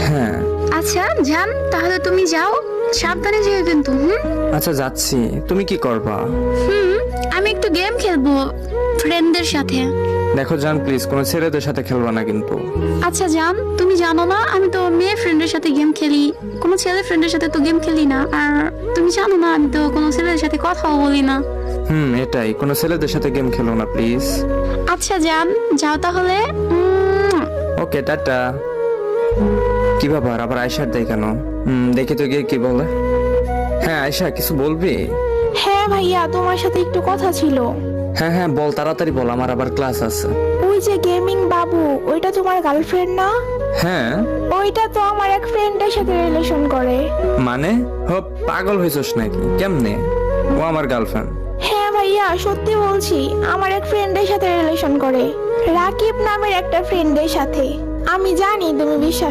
হ্যাঁ। আচ্ছা জান, তাহলে তুমি যাও, সাবধানে যেও কিন্তু। আচ্ছা যাচ্ছি, তুমি কি করবা? আমি একটু গেম খেলবো ফ্রেন্ডদের সাথে। দেখো জান, প্লিজ কোনো ছেলেদের সাথে খেলবা না কিন্তু। আচ্ছা জান, তুমি জানো না আমি তো মেয়ে ফ্রেন্ডের সাথে গেম খেলি, কোনো ছেলে ফ্রেন্ডের সাথে তো গেম খেলি না। আর তুমি জানো না আমি তো কোনো ছেলেদের সাথে কথাও বলি না। এটাই, কোনো ছেলেদের সাথে গেম খেলো না প্লিজ। আচ্ছা জান, যাও তাহলে। ওকে, টাটা। কি ব্যাপার, আবার আয়শার দেয় কেন? দেখি তো গিয়ে কি বলে। হ্যাঁ আয়শা, কিছু বলবি? হ্যাঁ ভাইয়া, তোমার সাথে একটু কথা ছিল। হ্যাঁ হ্যাঁ বল, তাড়াতাড়ি বল, আমার আবার ক্লাস আছে। ওই যে গেমিং বাবু, ওইটা তোমার গার্লফ্রেন্ড না? হ্যাঁ। ওইটা তো আমার এক ফ্রেন্ডের সাথে রিলেশন করে। মানে পাগল হয়েছস নাকি? কেমনে ও আমার গার্লফ্রেন্ড? হ্যাঁ ভাইয়া, সত্যি বলছি, আমার এক ফ্রেন্ডের সাথে রিলেশন করে, রাকিব নামের একটা ফ্রেন্ডের সাথে। আমি জানি তুমি বিশ্বাস